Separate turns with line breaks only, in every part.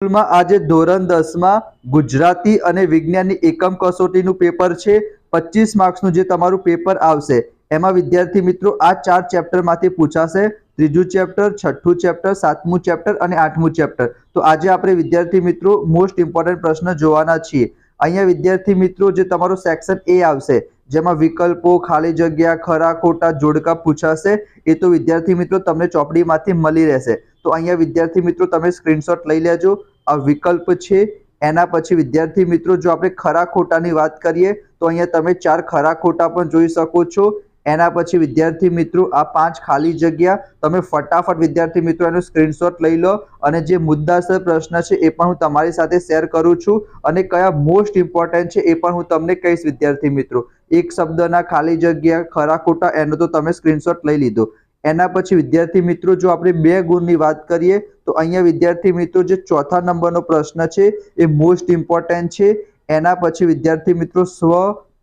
School में आज धोरण 10 में गुजराती और विज्ञान एकम कसोटी पेपर है 25 मार्क्स जे तमारू पेपर आवशे एमां विद्यार्थी मित्रों आ 4 चेप्टर मांथी पूछाशे। त्रीजू चेप्टर, छठ्ठू चेप्टर, सातमू चेप्टर और आठमू चेप्टर। तो आज आपणे विद्यार्थी मित्रों मोस्ट इम्पोर्टન્ટ प्रश्न जोवाना छीए। अहींया विद्यार्थी मित्रों जे तमारो सेक्शन ए आवशे जेमां विकल्पो, खाली जग्या, खरा खोटा, जोड़का पूछाशे ए तो विद्यार्थी मित्रों तमने चोपड़ीमांथी मळी रहेशे। तो अहींया विद्यार्थी मित्रों तमे स्क्रीनशॉट लई लेजो। आ विकल्प छे एना पछी विद्यार्थी मित्रों जो आपणे खरा खोटानी वात करीए तो अहींया तमे 4 खरा खोटा पण जोई शको छो। एना पछी विद्यार्थी मित्रों आ 5 खाली जग्या तमे फटाफट विद्यार्थी मित्रों एनो स्क्रीनशॉट लई लो अने जे मुद्दासर प्रश्न छे ए पण हुं तमारी साथे शेर करूं छुं अने कया मोस्ट इम्पोर्टન્ટ छे ए पण हुं तमने कहीश विद्यार्थी मित्रों। एक शब्दना खाली जग्या खरा खोटा एनो तो तमे स्क्रीनशॉट लई लीधो। एना पछी विद्यार्थी मित्रों जो आपणे 2 गुणनी वात करीए तो अहींया विद्यार्थी मित्रों जे चौथा नंबरनो प्रश्न छे ए मोस्ट इम्पोर्टન્ટ छे। एना पछी विद्यार्थी मित्रों स्व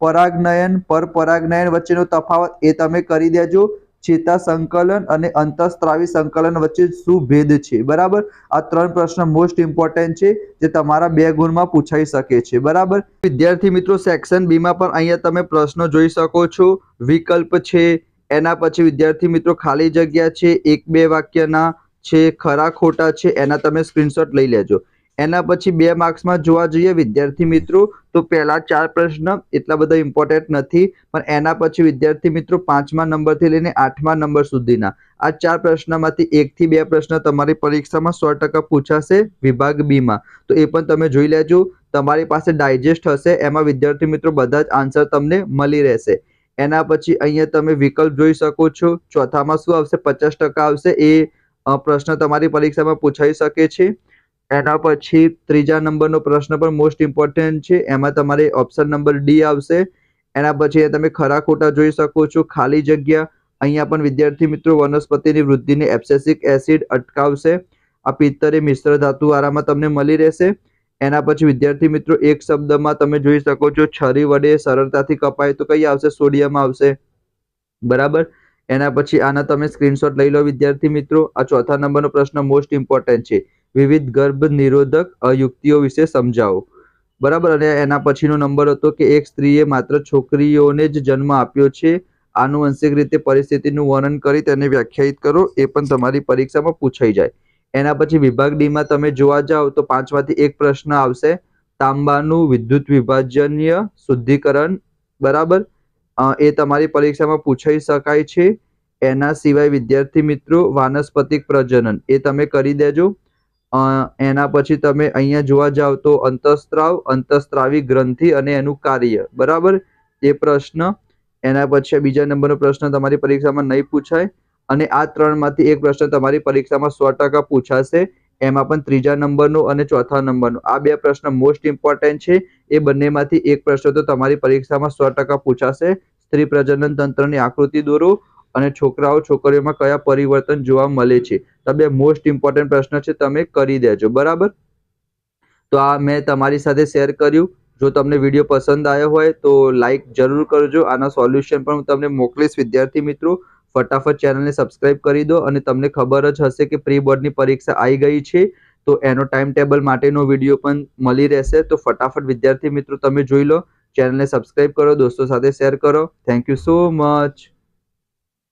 परागनयन पर परागनयन वच्चेनो तफावत ए तमे करी देजो। चेता संकलन और अंतस्त्रावी संकलन वच्चे शुं भेद छे बराबर। आ 3 प्रश्न मोस्ट इम्पोर्टન્ટ छे जे तमारा 2 गुण में पूछाई शके छे बराबर। विद्यार्थी मित्रों सेक्शन बी में पण अहींया तमे प्रश्न जोई शको छो। विकल्प छे एना पछी विद्यार्थी मित्रों खाली जग्या छे 1-2 वाक्यना छे, खरा खोटा छे एना तमे स्क्रीनशॉट लई लेजो। एना पछी 2 मार्क्स में जोवा जोईए विद्यार्थी मित्रों तो पहला 4 प्रश्न एटला बधा इम्पोर्टન્ટ नथी पण एना पछी विद्यार्थी मित्रों 5मा नंबर थी लईने 8मा नंबर सुधीना आ 4 प्रश्नमांथी 1 થી 2 प्रश्न तमारी परीक्षामां 100% पूछाशे विभाग बी मां। तो ए पण तमे जोई लेजो। तमारी पासे डायजेस्ट हशे एमां विद्यार्थी मित्रों बधा ज आंसर तमने मळी रहेशे। एना पछी अहींया तमे विकल्प जोई शको छो। चौथामां शुं आवशे 50% आवशे ए प्रश्न तमारी परीक्षामां पूछाई शके छे। एना पछी त्रीजा नंबरनो प्रश्न पण मोस्ट इम्पोर्टન્ટ छे एमां तमारे ऑप्शन नंबर डी आवशे। एना पछी तमे खरा खोटा जोई शको छो। खाली जग्या अहींया पण विद्यार्थी मित्रों वनस्पतिनी वृद्धिने एब्सेसिक एसिड अटकावशे। आ पित्तरे मिश्र धातु वाळामां तमने मळी रहेशे। एना पछी विद्यार्थी मित्रों एक शब्दमां तमे जोई शको छो छरी वडे सरळताथी कपाय तो कई आवशे सोडियम आवशे बराबर। एना पछी आना तमे स्क्रीनशॉट लई लो विद्यार्थी मित्रों। आ चौथा नंबरनो प्रश्न मोस्ट इम्पोर्टન્ટ छे। विविध गर्भ निरोधक युक्तिओ विषे समजावो बराबर। अने एना पछीनो नंबर हतो के एक स्त्रीए मात्र छोकरीओने ज जन्म आप्यो छे। आनुवंशिक रीते परिस्थितिनुं वर्णन करी तेने व्याख्यायित करो ए पण तमारी परीक्षामां पूछाई जाय। एना पछी विभाग डी मां तमे जोवा जाओ तो 5 मांथी 1 प्रश्न आवशे तांबानुं विद्युत विभाजनीय शुद्धिकरण बराबर। ए तमारी परीक्षामां पूछाई शकाय छे। एना सिवाय विद्यार्थी मित्रों वानस्पतिक प्रजनन ए तमे करी देजो। एना पछी तमे अहींया जोवा जाओ तो अंतस्त्राव, अंतस्त्रावी ग्रंथि अने एनुं कार्य बराबर ए प्रश्न। एना पछी बीजा नंबरनो प्रश्न तमारी परीक्षामां नहीं पूछाय अने आ 3 मांथी 1 प्रश्न तमारी परीक्षामां 100% पूछाशे। एमां पण त्रीजा नंबरनो अने चौथा नंबरनो आ 2 प्रश्न मोस्ट इम्पोर्टન્ટ छे। ए बंनेमांथी 1 प्रश्न तो तमारी परीक्षामां 100% पूछाशे। स्त्री प्रजनन तंत्रनी आकृति दोरो અને છોકરાઓ છોકરીઓમાં કયા પરિવર્તન જોવા મળે છે। તો બે મોસ્ટ ઇમ્પોર્ટન્ટ પ્રશ્ન છે તમે કરી દેજો બરાબર। તો આ મેં તમારી સાથે શેર કર્યું। જો તમને વિડીયો પસંદ આવ્યો હોય તો લાઈક જરૂર કરજો। આના સોલ્યુશન પણ હું તમને મોકલીશ વિદ્યાર્થી મિત્રો। ફટાફટ ચેનલને સબસ્ક્રાઇબ કરી દો અને તમને ખબર જ હશે કે પ્રી બોર્ડની પરીક્ષા આવી ગઈ છે તો એનો ટાઈમ ટેબલ માટેનો વિડીયો પણ મળી રહેશે। તો ફટાફટ વિદ્યાર્થી મિત્રો તમે જોઈ લો, ચેનલને સબસ્ક્રાઇબ કરો, દોસ્તો સાથે શેર કરો। Thank you so much.